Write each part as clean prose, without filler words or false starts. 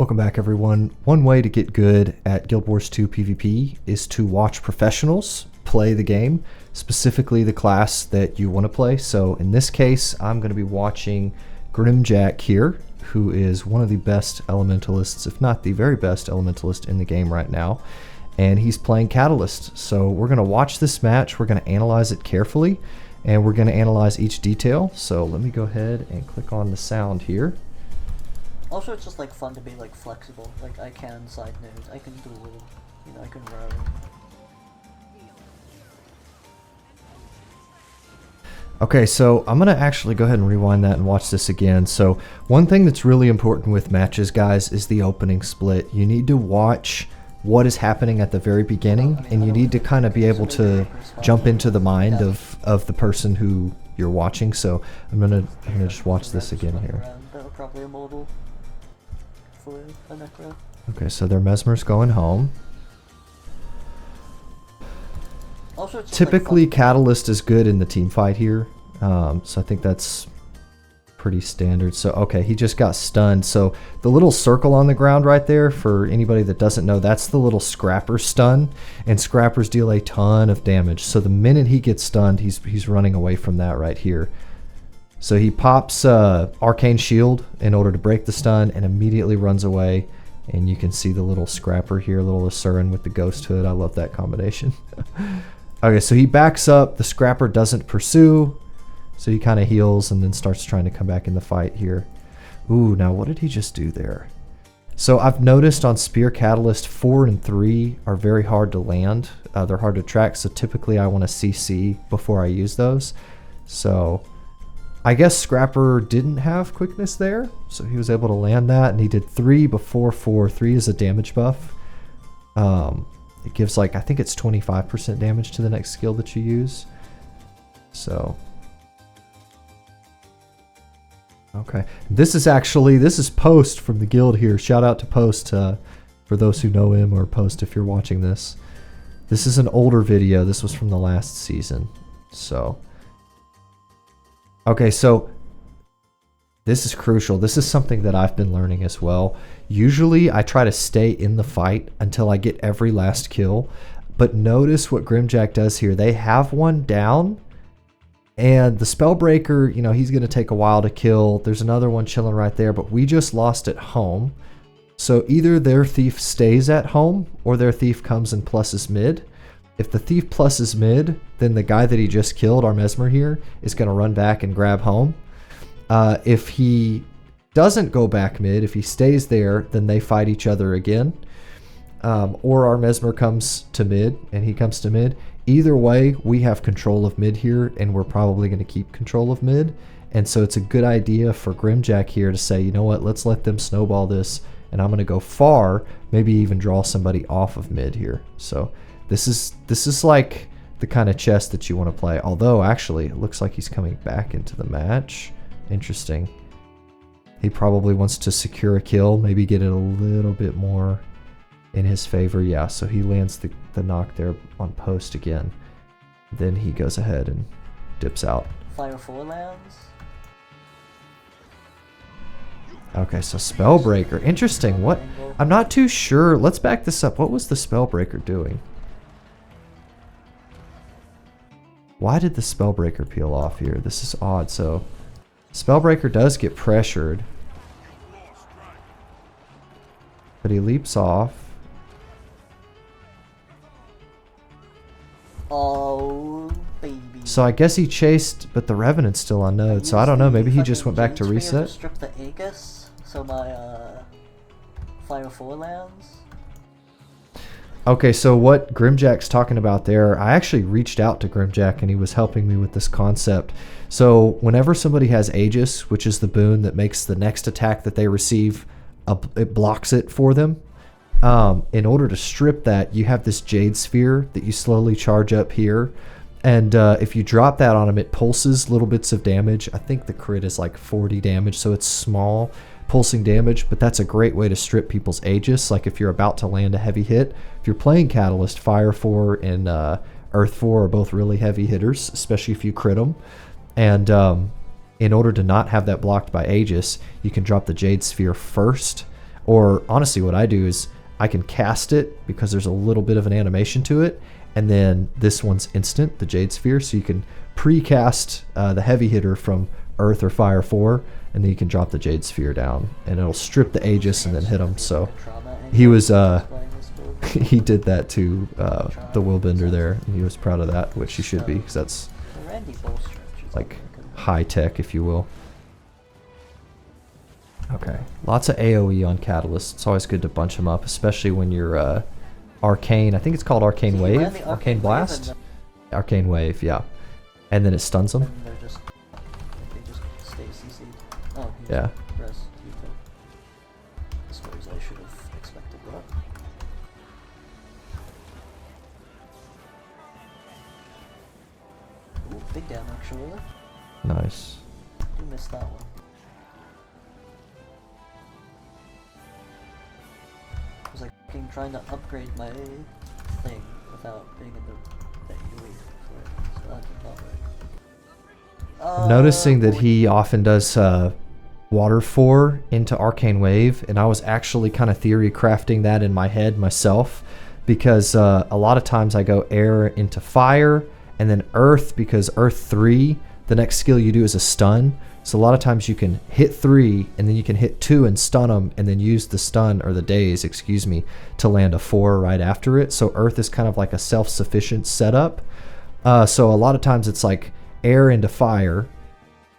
Welcome back, everyone. One way to get good at Gw2 PvP is to watch professionals play the game, specifically the class that you want to play. So in this case, I'm going to be watching Grimjacke here, who is one of the best elementalists, if not the very best elementalist in the game right now. And he's playing Catalyst. So we're going to watch this match, we're going to analyze it carefully, and we're going to analyze each detail. So let me go ahead and click on the sound here. Also, it's just like fun to be like flexible. Like I can side nodes, I can duel, you know, I can roam. Okay, so I'm gonna actually go ahead and rewind that and watch this again. So one thing that's really important with matches, guys, is the opening split. You need to watch what is happening at the very beginning, and you need to kind of be able to jump into the mind of the person who you're watching. So I'm gonna just watch this again here. Probably immortal. A necro. Okay, so their Mesmer's going home. Also, typically, like Catalyst is good in the team fight here, so I think that's pretty standard. So okay, he just got stunned. So the little circle on the ground right there, for anybody that doesn't know, that's the little Scrapper stun, and Scrappers deal a ton of damage. So the minute he gets stunned, he's running away from that right here. So he pops Arcane Shield in order to break the stun and immediately runs away. And you can see the little Scrapper here, little Asuran with the Ghost Hood. I love that combination. Okay, so he backs up. The Scrapper doesn't pursue. So he kind of heals and then starts trying to come back in the fight here. Ooh, now what did he just do there? So I've noticed on Spear Catalyst, 4 and 3 are very hard to land. They're hard to track, so typically I want to CC before I use those. So I guess Scrapper didn't have quickness there, so he was able to land that, and he did 3 before 4. 3 is a damage buff. It gives, like, I think it's 25% damage to the next skill that you use. So okay, this is Post from the guild here. Shout out to Post for those who know him, or Post if you're watching this. This is an older video. This was from the last season. So okay, so this is crucial. This is something that I've been learning as well. Usually I try to stay in the fight until I get every last kill, but notice what Grimjacke does here. They have one down, and the Spellbreaker, you know, he's going to take a while to kill. There's another one chilling right there, but we just lost at home. So either their thief stays at home or their thief comes and pluses mid. If the thief pluses mid, then the guy that he just killed, our Mesmer here, is going to run back and grab home. If he doesn't go back mid, if he stays there, then they fight each other again. Or our Mesmer comes to mid and he comes to mid. Either way, we have control of mid here, and we're probably going to keep control of mid. And so it's a good idea for Grimjacke here to say, you know what, let's let them snowball this, and I'm going to go far, maybe even draw somebody off of mid here. So this is like the kind of chess that you want to play. Although, actually, it looks like he's coming back into the match. Interesting. He probably wants to secure a kill, maybe get it a little bit more in his favor. Yeah, so he lands the knock there on Post again. Then he goes ahead and dips out. Fire 4 lands. Okay, so Spellbreaker. Interesting. What? I'm not too sure. Let's back this up. What was the Spellbreaker doing? Why did the Spellbreaker peel off here? This is odd. So Spellbreaker does get pressured, but he leaps off. Oh, baby. So I guess he chased, but the Revenant's still on node. So I don't know. Maybe he just went back to reset. Strip the Aegis, so my Fire 4 lands. Okay, so what Grimjacke's talking about there, I actually reached out to Grimjacke and he was helping me with this concept. So whenever somebody has Aegis, which is the boon that makes the next attack that they receive, it blocks it for them. In order to strip that, you have this Jade Sphere that you slowly charge up here. And if you drop that on him, it pulses little bits of damage. I think the crit is like 40 damage, so it's small pulsing damage, but that's a great way to strip people's Aegis. Like if you're about to land a heavy hit, if you're playing Catalyst, Fire 4 and Earth 4 are both really heavy hitters, especially if you crit them. And in order to not have that blocked by Aegis, you can drop the Jade Sphere first, Or honestly, what I do is I can cast it because there's a little bit of an animation to it, and then this one's instant, the Jade Sphere, so you can pre-cast the heavy hitter from Earth or Fire 4, and then you can drop the Jade Sphere down, and it'll strip the Aegis and then hit him. So he was he did that to the Willbender there, and he was proud of that, which he should be, because that's like high tech, if you will. Okay, lots of AoE on Catalyst. It's always good to bunch them up, especially when you're Arcane. I think it's called Arcane Wave, Arcane Blast, Arcane Wave, yeah. And then it stuns them. They just stay CC'd. Oh, yeah. Res, I suppose I should have expected that. Ooh, big damage actually. Nice. You missed that one. I was like trying to upgrade my thing without being in the AoE for it, so that did not work. Noticing that he often does Water 4 into Arcane Wave, and I was actually kind of theory crafting that in my head myself, because a lot of times I go Air into Fire, and then Earth, because Earth 3, the next skill you do is a stun. So a lot of times you can hit 3, and then you can hit 2 and stun them, and then use the stun, or the daze, excuse me, to land a 4 right after it. So Earth is kind of like a self-sufficient setup. So a lot of times it's like Air into Fire,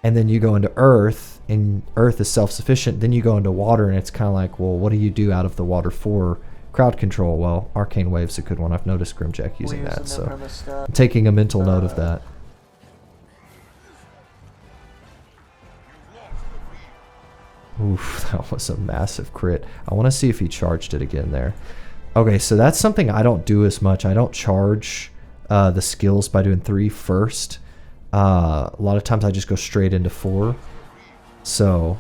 and then you go into Earth, and Earth is self-sufficient. Then you go into Water, and it's kind of like, well, what do you do out of the Water 4 crowd control? Well, Arcane Wave's a good one. I've noticed Grimjacke using that, so I'm taking a mental note of that. Oof, that was a massive crit. I want to see if he charged it again there. Okay, so that's something I don't do as much. I don't charge the skills by doing 3 first. A lot of times I just go straight into 4. So,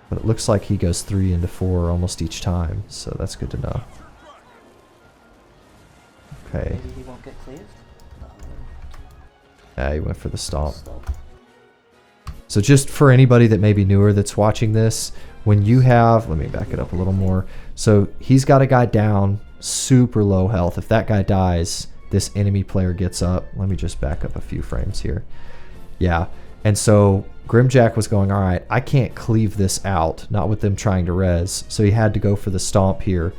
but it looks like he goes 3 into 4 almost each time. So that's good to know. Okay. Maybe he won't get cleaved? No. Yeah, he went for the stomp. So just for anybody that may be newer that's watching this, when you have, let me back it up a little more. So he's got a guy down, super low health. If that guy dies, this enemy player gets up. Let me just back up a few frames here. Yeah, and so Grimjacke was going, all right, I can't cleave this out, not with them trying to res. So he had to go for the stomp here.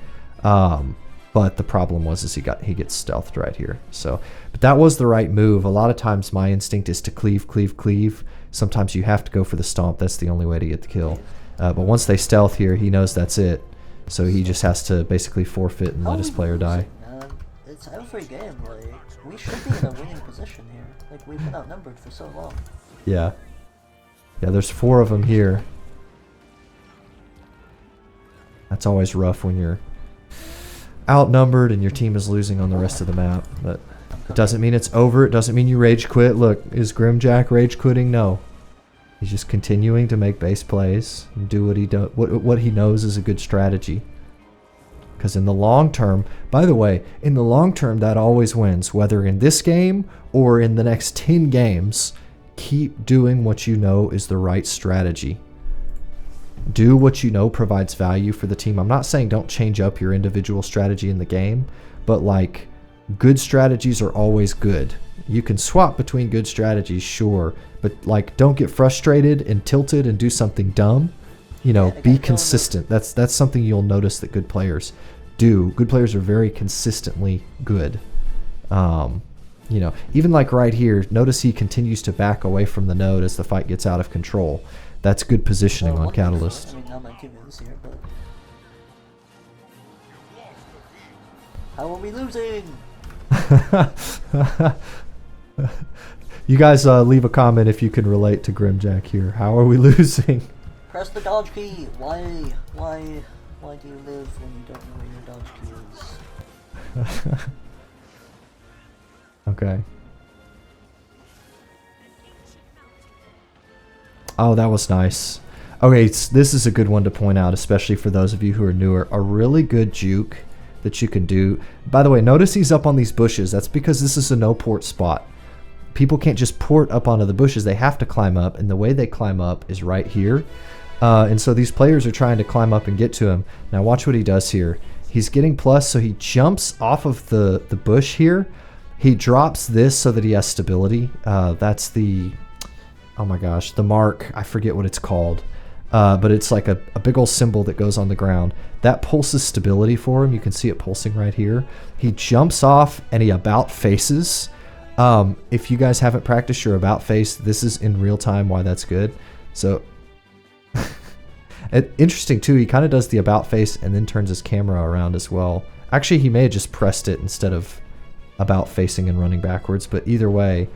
But the problem was he gets stealthed right here. So, but that was the right move. A lot of times my instinct is to cleave, cleave, cleave. Sometimes you have to go for the stomp. That's the only way to get the kill. But once they stealth here, he knows that's it. So he just has to basically forfeit and let his player die. Man? It's every game. Like, we should be in a winning position here. Like, we've been outnumbered for so long. Yeah. Yeah, there's 4 of them here. That's always rough when you're outnumbered and your team is losing on the rest of the map. But it doesn't mean it's over. It doesn't mean you rage quit. Look, is Grimjacke rage quitting? No. He's just continuing to make base plays and do what he knows is a good strategy. Because in the long term, by the way, in the long term, that always wins. Whether in this game or in the next 10 games, keep doing what you know is the right strategy. Do what you know provides value for the team. I'm not saying don't change up your individual strategy in the game, but like, good strategies are always good. You can swap between good strategies, sure, but like, don't get frustrated and tilted and do something dumb. You know, be consistent. That's something you'll notice that good players do. Good players are very consistently good. You know, even like right here, notice he continues to back away from the node as the fight gets out of control. That's good positioning on Catalyst. I mean, now my team is here, but how are we losing? You guys leave a comment if you can relate to Grimjacke here. How are we losing? Press the dodge key. Why do you live when you don't know where your dodge key is? Okay. Oh, that was nice. Okay, this is a good one to point out, especially for those of you who are newer. A really good juke that you can do. By the way, notice he's up on these bushes. That's because this is a no port spot. People can't just port up onto the bushes. They have to climb up, and the way they climb up is right here. And so these players are trying to climb up and get to him. Now watch what he does here. He's getting plus, so he jumps off of the bush here. He drops this so that he has stability. That's the, oh my gosh, the mark. I forget what it's called. But it's like a big old symbol that goes on the ground. That pulses stability for him. You can see it pulsing right here. He jumps off and he about faces. If you guys haven't practiced your about face, this is in real time why that's good. So, interesting too, he kind of does the about face and then turns his camera around as well. Actually, he may have just pressed it instead of about facing and running backwards, but either way,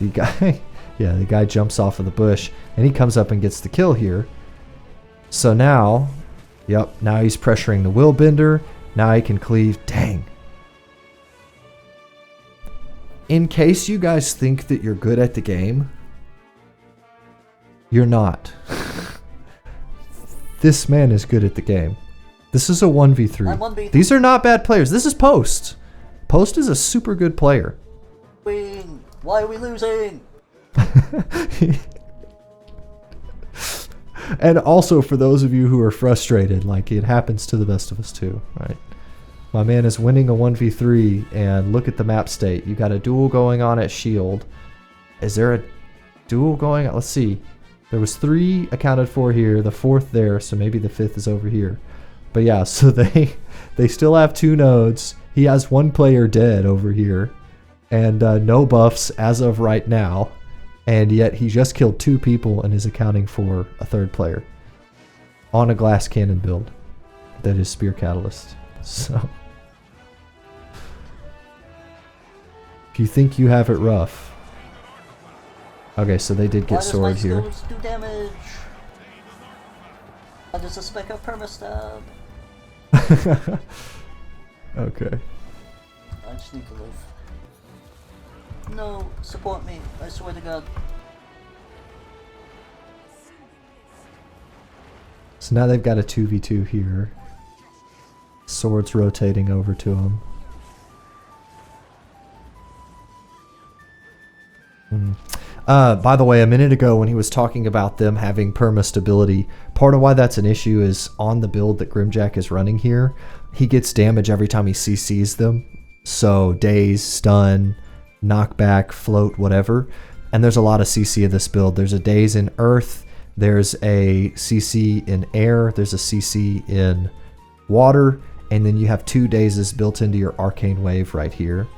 the guy, yeah, the guy jumps off of the bush and he comes up and gets the kill here. So now, yep, now he's pressuring the will bender. Now he can cleave. Dang. In case you guys think that you're good at the game, you're not. This man is good at the game. This is a 1v3. I'm 1v3. These are not bad players. This is Post. Post is a super good player. Why are we losing? And also for those of you who are frustrated, like it happens to the best of us too, right? My man is winning a 1v3 and look at the map state. You got a duel going on at Shield. Is there a duel going on? Let's see. There was 3 accounted for here, the 4th there, so maybe the 5th is over here. But yeah, so they still have 2 nodes. He has 1 player dead over here and no buffs as of right now. And yet he just killed 2 people and is accounting for a 3rd player on a glass cannon build that is Spear Catalyst. So if you think you have it rough. Okay, so they did get sword here. Why does my skills do damage? I just suspect a perma-stab. Okay. I just need to live. No, support me, I swear to God. So now they've got a 2v2 here. Swords rotating over to him. By the way, a minute ago when he was talking about them having perma stability, part of why that's an issue is on the build that Grimjacke is running here, he gets damage every time he CCs them. So daze, stun, knockback, float, whatever. And there's a lot of CC of this build. There's a daze in earth, there's a CC in air, there's a CC in water, and then you have 2 dazes built into your arcane wave right here.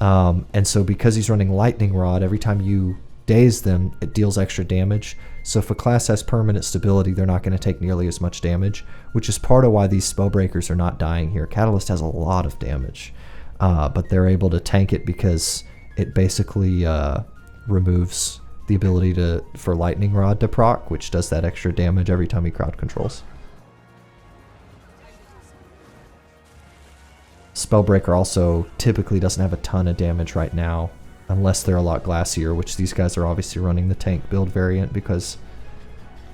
And so because he's running lightning rod, every time you daze them, it deals extra damage. So if a class has permanent stability, they're not going to take nearly as much damage, which is part of why these spell breakers are not dying here. Catalyst has a lot of damage, but they're able to tank it because it basically removes the ability for lightning rod to proc, which does that extra damage every time he crowd controls. Spellbreaker also typically doesn't have a ton of damage right now, unless they're a lot glassier, which these guys are obviously running the tank build variant because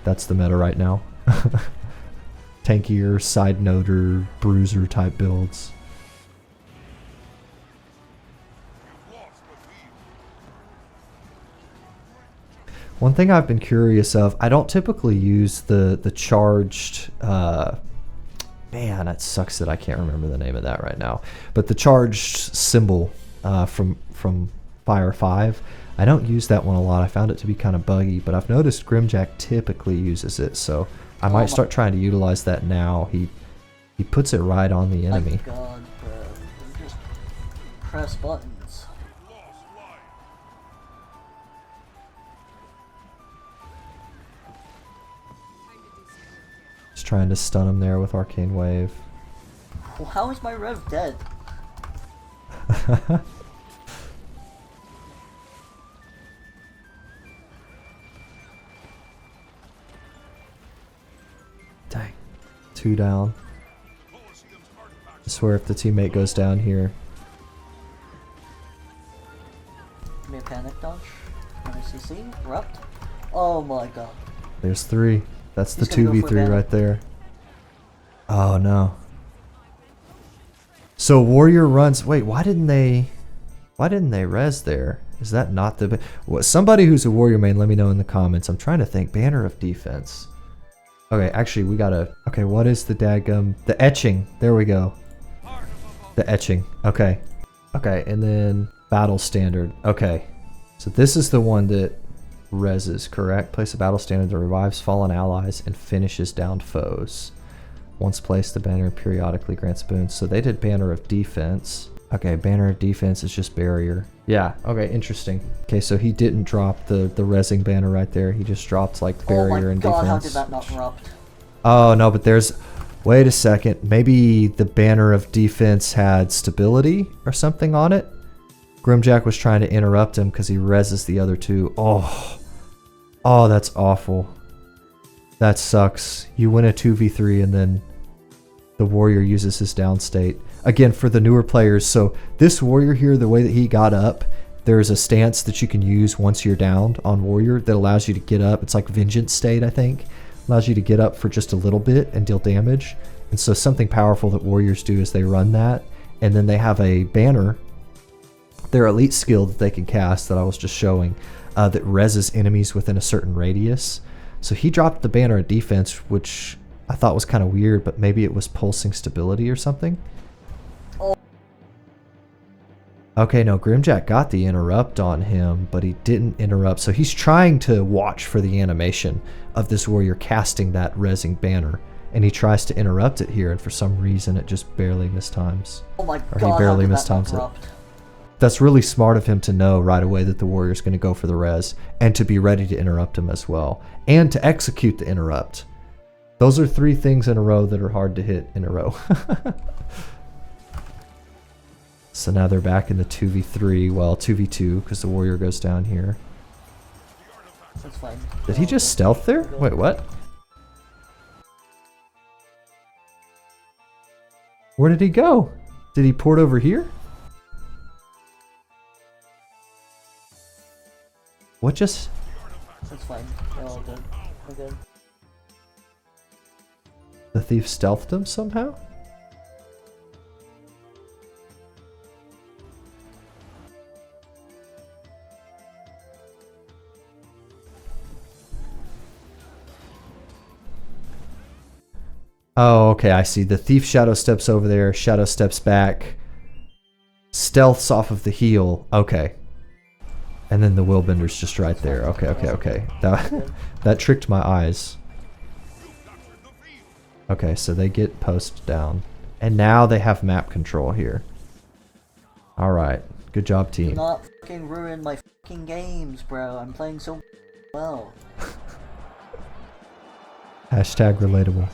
that's the meta right now. Tankier, side noder, bruiser type builds. One thing I've been curious of, I don't typically use the charged, man, that sucks that I can't remember the name of that right now, but the charged symbol from Fire 5, I don't use that one a lot. I found it to be kind of buggy, but I've noticed Grimjacke typically uses it, so I might start trying to utilize that now. He puts it right on the enemy. My God, bro. You just press buttons. Just trying to stun him there with Arcane Wave. Well, how is my Rev dead? Dang. 2 down. I swear if the teammate goes down here. Give me a panic dodge. CC. Erupt. Oh my God. There's 3. That's the He's gonna go for 2v3 a right there. Oh no. So Warrior runs. Wait, why didn't they res there? Is that not the... Somebody who's a warrior main, let me know in the comments. I'm trying to think. Banner of defense. Okay, actually, we gotta... Okay, what is the daggum... The etching. There we go. The etching. Okay. Okay, and then battle standard. Okay. So this is the one that reses, correct? Place a battle standard that revives fallen allies and finishes downed foes. Once placed, the banner periodically grants boons. So they did banner of defense. Okay, banner of defense is just barrier. Yeah, okay, interesting. Okay, so he didn't drop the resing banner right there. He just dropped like barrier and defense. Oh my god, how did that not erupt? Oh no, but there's... Wait a second. Maybe the banner of defense had stability or something on it? Grimjacke was trying to interrupt him because he reses the other two. Oh. Oh, that's awful. That sucks. You win a 2v3 and then the warrior uses his down state. Again, for the newer players, so this warrior here, the way that he got up, there's a stance that you can use once you're downed on warrior that allows you to get up. It's like vengeance state, I think. Allows you to get up for just a little bit and deal damage. And so something powerful that warriors do is they run that, and then they have a banner, their elite skill that they can cast that I was just showing, that reses enemies within a certain radius. So he dropped the banner of defense, which I thought was kind of weird, but maybe it was pulsing stability or something. Okay, no, Grimjacke got the interrupt on him, but he didn't interrupt. So he's trying to watch for the animation of this warrior casting that resing banner. And he tries to interrupt it here, and for some reason it just barely mistimes. Oh my god, or he barely mistimes it. That's really smart of him to know right away that the warrior's going to go for the res, and to be ready to interrupt him as well. And to execute the interrupt. Those are 3 things in a row that are hard to hit in a row. So now they're back in the 2v3, well 2v2 because the warrior goes down here. That's fine. Did he just stealth there? Wait, what? Where did he go? Did he port over here? What just... That's fine. They're all good. We're good. The thief stealthed him somehow? Oh, okay, I see. The thief shadow steps over there, shadow steps back, stealths off of the heel. Okay. And then the willbender's just right there. Okay, okay, okay. That tricked my eyes. Okay, so they get post down. And now they have map control here. Alright. Good job, team. Do not fucking ruin my fucking games, bro. I'm playing so well. Hashtag relatable.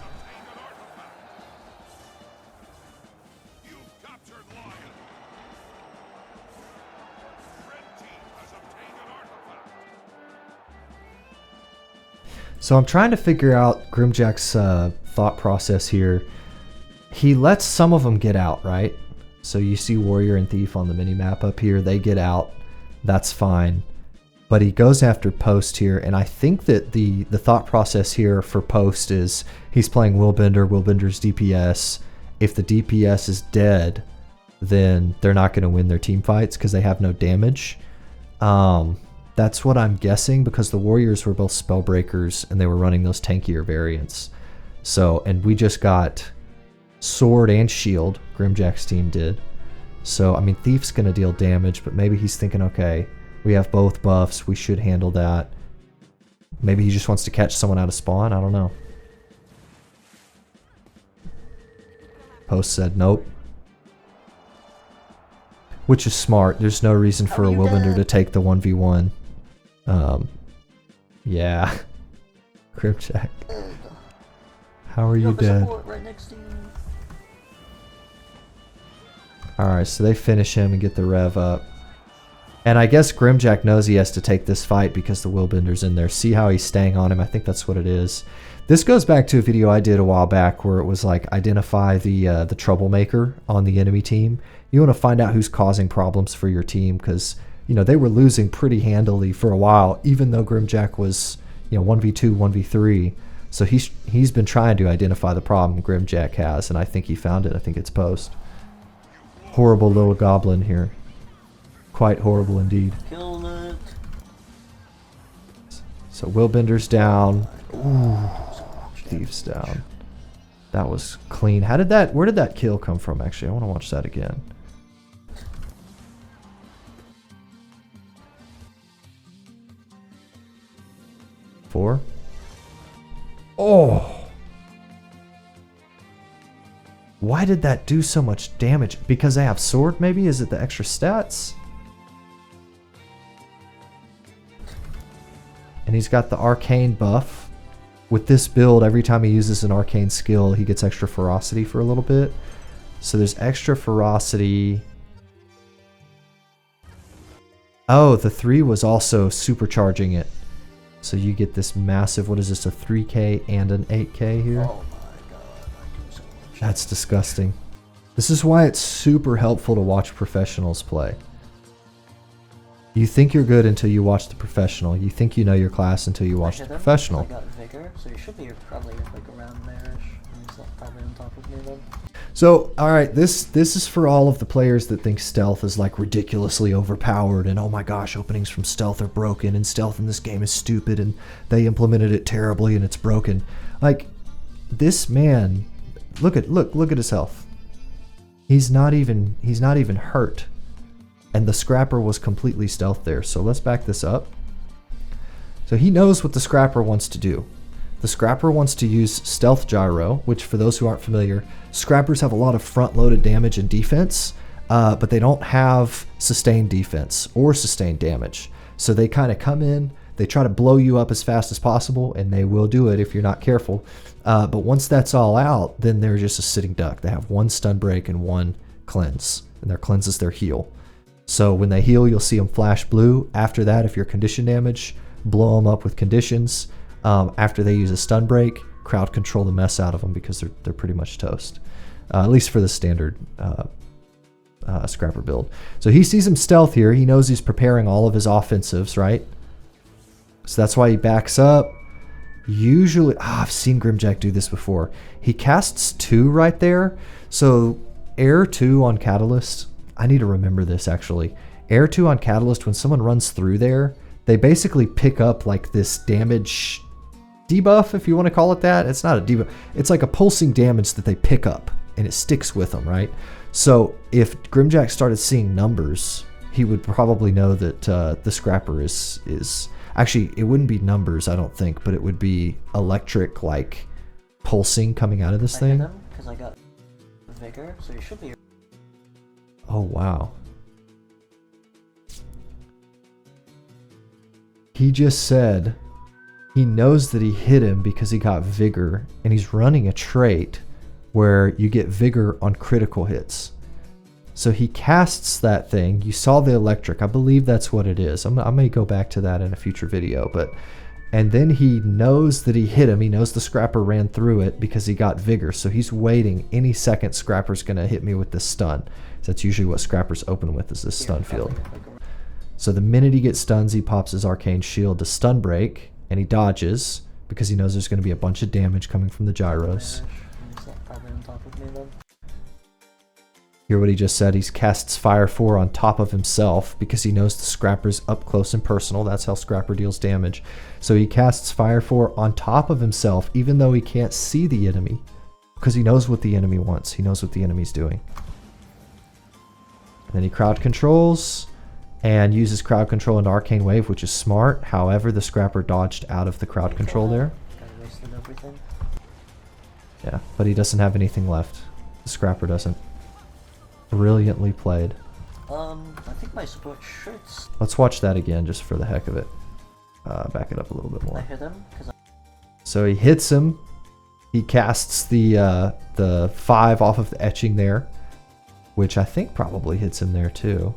So I'm trying to figure out Grimjacke's thought process here. He lets some of them get out, right? So you see Warrior and Thief on the mini-map up here. They get out. That's fine. But he goes after Post here, and I think that the thought process here for Post is he's playing Willbender, Willbender's DPS. If the DPS is dead, then they're not going to win their team fights because they have no damage. That's what I'm guessing, because the Warriors were both Spellbreakers and they were running those tankier variants. So, and we just got Sword and Shield, Grimjacke's team did. So, I mean, Thief's going to deal damage, but maybe he's thinking, okay, we have both buffs, we should handle that. Maybe he just wants to catch someone out of spawn, I don't know. Post said nope. Which is smart, there's no reason for a Willbender to take the 1v1. Yeah. Grimjacke. How are you dead? Right next to you. Alright, so they finish him and get the rev up. And I guess Grimjacke knows he has to take this fight because the Willbender's in there. See how he's staying on him? I think that's what it is. This goes back to a video I did a while back where it was like identify the troublemaker on the enemy team. You want to find out who's causing problems for your team because, you know, they were losing pretty handily for a while, even though Grimjacke was, you know, 1v2, 1v3. So he's been trying to identify the problem Grimjacke has, and I think he found it. I think it's Post. Horrible little goblin here. Quite horrible indeed. Killed it. So Willbender's down. Ooh, Thief's down. That was clean. How did that, where did that kill come from actually? I want to watch that again. Four. Oh! Why did that do so much damage? Because they have sword maybe? Is it the extra stats? And he's got the arcane buff. With this build, every time he uses an arcane skill, he gets extra ferocity for a little bit. So there's extra ferocity. Oh, the 3 was also supercharging it. So you get this massive, what is this, a 3k and an 8k here? Oh my god, I do so much. That's disgusting. This is why it's super helpful to watch professionals play. You think you're good until you watch the professional. You think you know your class until you watch the professional. I got vigor, so you should be probably like around there-ish. He's probably on top of me then. So, alright, this is for all of the players that think stealth is like ridiculously overpowered and oh my gosh, openings from stealth are broken and stealth in this game is stupid and they implemented it terribly and it's broken. Like, this man, look at his health. He's not even hurt. And the Scrapper was completely stealth there. So let's back this up. So he knows what the Scrapper wants to do. The Scrapper wants to use Stealth Gyro, which for those who aren't familiar, Scrappers have a lot of front-loaded damage and defense, but they don't have sustained defense or sustained damage. So they kind of come in, they try to blow you up as fast as possible, and they will do it if you're not careful. But once that's all out, then they're just a sitting duck. They have one stun break and one cleanse, and their cleanse is their heal. So when they heal, you'll see them flash blue. After that, if you're condition damage, blow them up with conditions. After they use a stun break, crowd control the mess out of them because they're pretty much toast. At least for the standard Scrapper build. So he sees him stealth here. He knows he's preparing all of his offensives, right? So that's why he backs up. Usually, I've seen Grimjacke do this before. He casts 2 right there. So Air 2 on Catalyst. I need to remember this actually. Air 2 on Catalyst, when someone runs through there, they basically pick up like this damage debuff, if you want to call it that. It's not a debuff. It's like a pulsing damage that they pick up and it sticks with them, right? So if Grimjacke started seeing numbers, he would probably know that the Scrapper is actually, it wouldn't be numbers, I don't think, but it would be electric like pulsing coming out of this thing. I hit him because I got vigor, so you should be. Oh wow. He just said he knows that he hit him because he got vigor, and he's running a trait where you get vigor on critical hits. So he casts that thing. You saw the electric. I believe that's what it is. I may go back to that in a future video, but and then he knows that he hit him. He knows the Scrapper ran through it because he got vigor. So he's waiting any second Scrapper's gonna hit me with this stun. So that's usually what Scrappers open with, is this stun field. So the minute he gets stuns, he pops his arcane shield to stun break, and he dodges because he knows there's going to be a bunch of damage coming from the gyros. Probably on top of me then. Hear what he just said? He casts Fire 4 on top of himself because he knows the Scrapper's up close and personal. That's how Scrapper deals damage. So he casts Fire 4 on top of himself even though he can't see the enemy because he knows what the enemy wants. He knows what the enemy's doing. And then he crowd controls and uses crowd control into Arcane Wave, which is smart. However, the Scrapper dodged out of the crowd control there. Wasted everything. Yeah, but he doesn't have anything left. The Scrapper doesn't. Brilliantly played. I think my support should. Let's watch that again just for the heck of it. Back it up a little bit I more. hit him because. So he hits him. He casts the 5 off of the etching there, which I think probably hits him there too.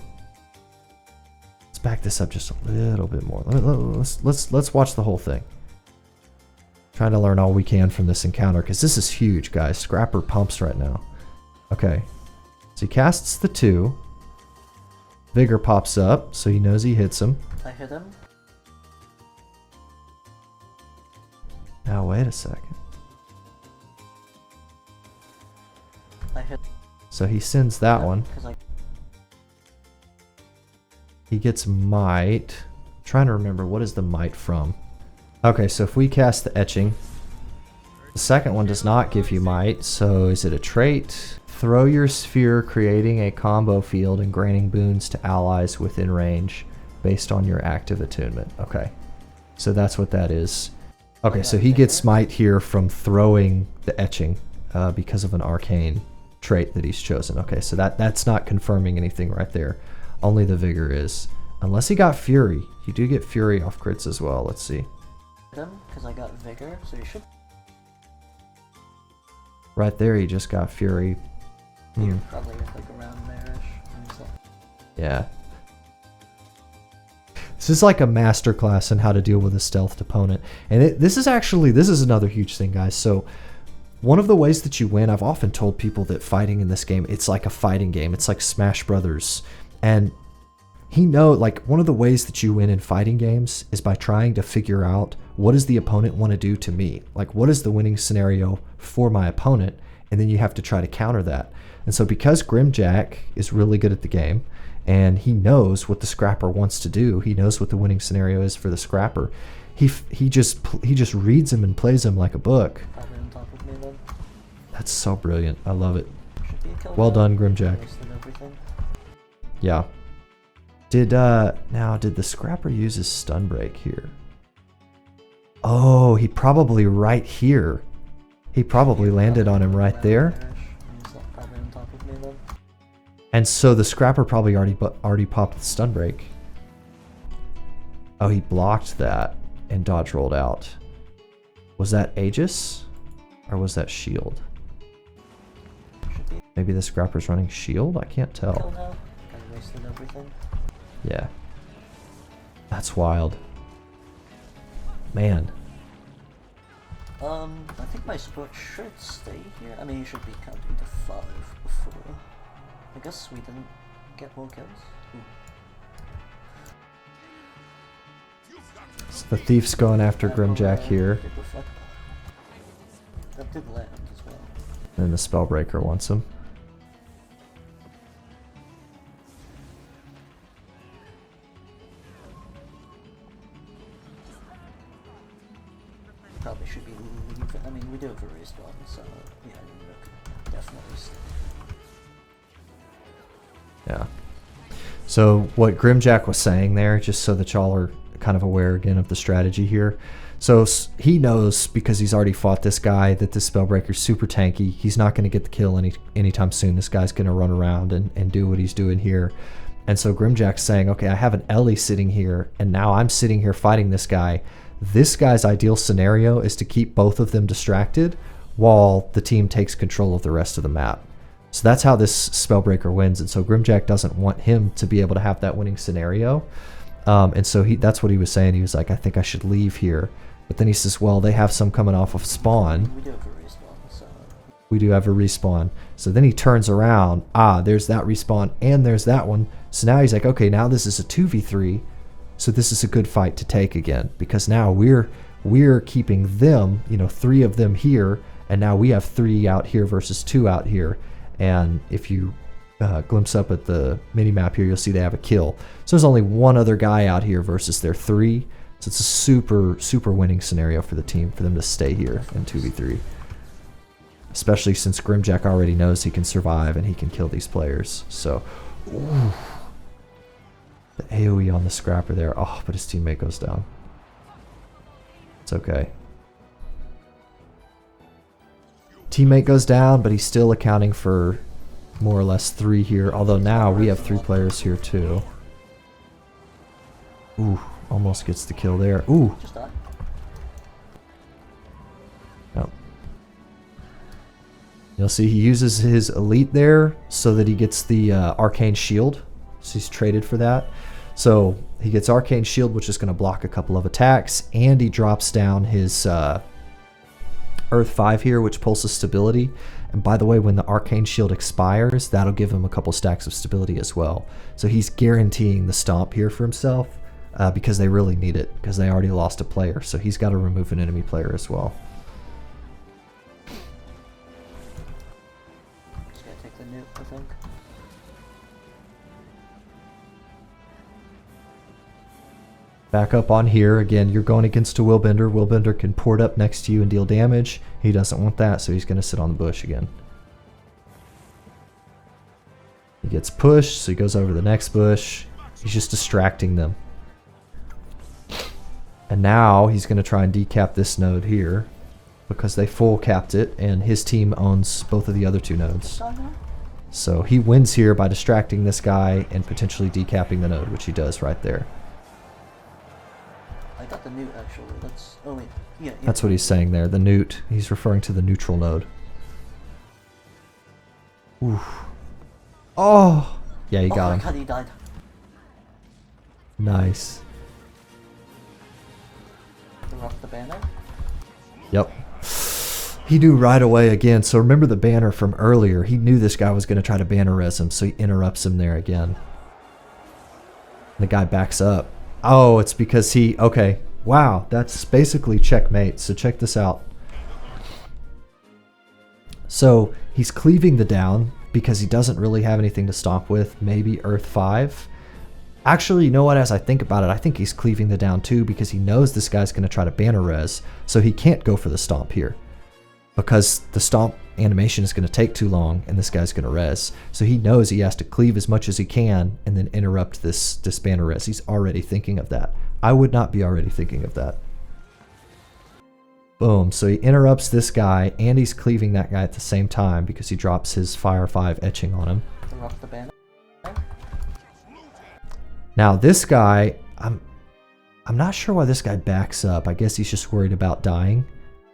Let's back this up just a little bit more. Let's watch the whole thing. Trying to learn all we can from this encounter because this is huge, guys. Scrapper pumps right now. Okay, so he casts the 2. Vigor pops up, so he knows he hits him. I hit him. Now wait a second. I hit. So he sends that one. He gets might. I'm trying to remember, what is the might from? Okay, so if we cast the etching, the second one does not give you might, so is it a trait? Throw your sphere, creating a combo field and granting boons to allies within range based on your active attunement. Okay, so that's what that is. Okay, so he gets might here from throwing the etching because of an arcane trait that he's chosen. Okay, so that's not confirming anything right there. Only the vigor is. Unless he got fury. You do get fury off crits as well. Let's see. Because I got vigor, so you should. Right there, he just got fury. Probably like around there-ish. Yeah. This is like a masterclass in how to deal with a stealthed opponent. And this is another huge thing, guys. So one of the ways that you win, I've often told people that fighting in this game, it's like a fighting game. It's like Smash Brothers. And like one of the ways that you win in fighting games is by trying to figure out what does the opponent want to do to me? Like what is the winning scenario for my opponent? And then you have to try to counter that. And so because Grimjacke is really good at the game, and he knows what the scrapper wants to do, he knows what the winning scenario is for the scrapper, he just reads him and plays him like a book. Probably on top of me then. That's so brilliant. I love it. Should be a kill Well now. done, Grimjacke. Wasted everything. Yeah. Did the scrapper use his stun break here? Oh, he probably right here. He probably landed on him right there. Probably on top of me then. And so the scrapper probably already popped the stun break. Oh, he blocked that and dodge rolled out. Was that Aegis? Or was that shield? Maybe the scrapper's running shield? I can't Kill tell. now. I wasted everything. Yeah. That's wild. Man. I think my support should stay here. I mean, you should be counting to 5 before. I guess we didn't get more kills. So the thief's going after Grimjacke here. That did land as well. And the Spellbreaker wants him. Probably should be leaving. I mean, we do have a respawn, so yeah, you could definitely stay. Yeah. So what Grimjacke was saying there, just so that y'all are kind of aware again of the strategy here. So he knows, because he's already fought this guy, that this Spellbreaker's super tanky. He's not going to get the kill anytime soon. This guy's going to run around and do what he's doing here. And so Grimjacke's saying, okay, I have an Ellie sitting here, and now I'm sitting here fighting this guy. This guy's ideal scenario is to keep both of them distracted while the team takes control of the rest of the map. So that's how this Spellbreaker wins. And so Grimjacke doesn't want him to be able to have that winning scenario. And so that's what he was saying. He was like, I think I should leave here. But then he says, well, they have some coming off of spawn. We do have a respawn, so... We do have a respawn. So then he turns around. Ah, there's that respawn and there's that one. So now he's like, okay, now this is a 2v3. So this is a good fight to take again. Because now we're keeping them, 3 of them here. And now we have 3 out here versus 2 out here. And if you glimpse up at the mini-map here, you'll see they have a kill. So there's only 1 other guy out here versus their 3. So it's a super, super winning scenario for the team, for them to stay here in 2v3. Especially since Grimjacke already knows he can survive and he can kill these players. So, ooh. The AoE on the scrapper there. Oh, but his teammate goes down. It's okay. Teammate goes down, but he's still accounting for more or less 3 here. Although now we have 3 players here too. Ooh, almost gets the kill there. Ooh. Just die. Yep. You'll see he uses his elite there so that he gets the arcane shield. So he's traded for that. So he gets arcane shield, which is going to block a couple of attacks, and he drops down his Earth 5 here, which pulses stability. And by the way, when the arcane shield expires, that'll give him a couple stacks of stability as well. So he's guaranteeing the stomp here for himself because they really need it, because they already lost a player. So he's got to remove an enemy player as well. Just gotta take the nuke, I think. Back up on here. Again, you're going against a Willbender. Willbender can port up next to you and deal damage. He doesn't want that, so he's going to sit on the bush again. He gets pushed, so he goes over the next bush. He's just distracting them. And now he's going to try and decap this node here because they full capped it, and his team owns both of the other 2 nodes. So he wins here by distracting this guy and potentially decapping the node, which he does right there. I got the newt actually. That's oh wait, yeah. That's what he's saying there. The newt. He's referring to the neutral node. Oof. Oh, yeah, you got him. Oh my god, he died. Nice. Interrupt the banner. Yep. He knew right away again. So remember the banner from earlier. He knew this guy was going to try to banner res him, so he interrupts him there again. The guy backs up. Oh, it's because he... Okay. Wow. That's basically checkmate. So check this out. So he's cleaving the down because he doesn't really have anything to stomp with. Maybe Earth 5. Actually, you know what? As I think about it, I think he's cleaving the down too because he knows this guy's going to try to banner res. So he can't go for the stomp here, because the stomp animation is going to take too long and this guy's going to res. So he knows he has to cleave as much as he can and then interrupt this banner res. He's already thinking of that. I would not be already thinking of that. Boom. So he interrupts this guy and he's cleaving that guy at the same time because he drops his Fire 5 etching on him. Interrupt the banner. Now this guy, I'm not sure why this guy backs up. I guess he's just worried about dying.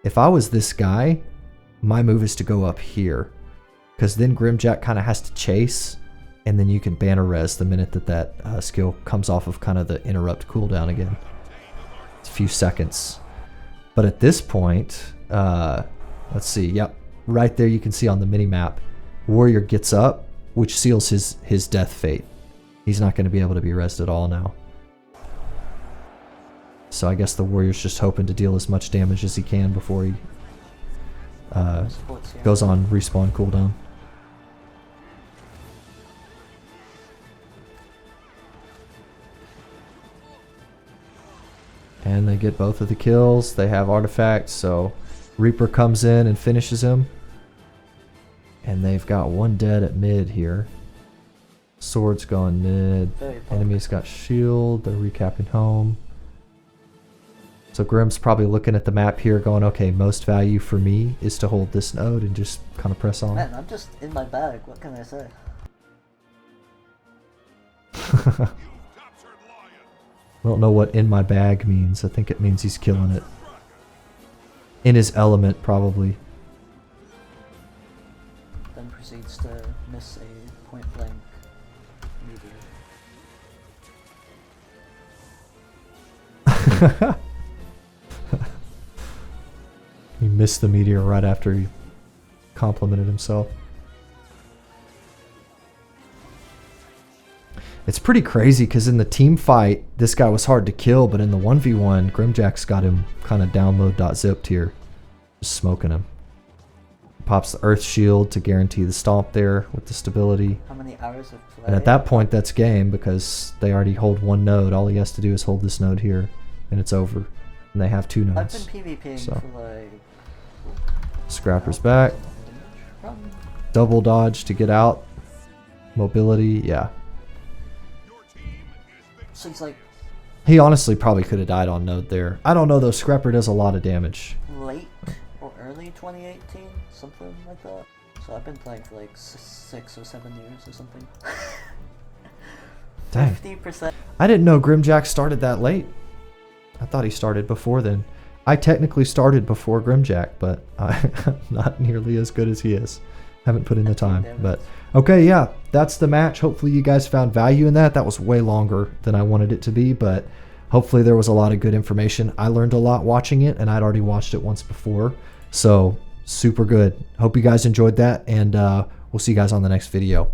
If I was this guy, my move is to go up here, because then Grimjacke kind of has to chase, and then you can banner res the minute that skill comes off of kind of the interrupt cooldown again. It's a few seconds. But at this point, let's see, yep, right there you can see on the mini-map, Warrior gets up, which seals his death fate. He's not going to be able to be resed at all now. So I guess the Warrior's just hoping to deal as much damage as he can before he goes on respawn cooldown. And they get both of the kills. They have artifacts, so Reaper comes in and finishes him. And they've got one dead at mid here. Sword's going mid. Enemy's got shield. They're recapping home. So Grim's probably looking at the map here going, okay, most value for me is to hold this node and just kind of press on. Man, I'm just in my bag. What can I say? I don't know what in my bag means. I think it means he's killing it. In his element, probably. Then proceeds to miss a point blank meteor. He missed the meteor right after he complimented himself. It's pretty crazy because in the team fight, this guy was hard to kill, but in the 1v1, Grimjacke's got him kind of download.zipped here. Just smoking him. Pops the Earth Shield to guarantee the stomp there with the stability. How many hours of play? And at that point, that's game because they already hold one node. All he has to do is hold this node here, and it's over. And they have two nodes. I've been PvPing so. for like... Scrapper's back. Double dodge to get out. Mobility, yeah. So he's like... He honestly probably could have died on node there. I don't know though, Scrapper does a lot of damage. Late or early 2018? Something like that. So I've been playing for like 6 or 7 years or something. Dang. 50%. I didn't know Grimjacke started that late. I thought he started before then. I technically started before Grimjacke, but I'm not nearly as good as he is. Haven't put in the time, but okay, yeah, that's the match. Hopefully you guys found value in that. That was way longer than I wanted it to be, but hopefully there was a lot of good information. I learned a lot watching it, and I'd already watched it once before, so super good. Hope you guys enjoyed that, and we'll see you guys on the next video.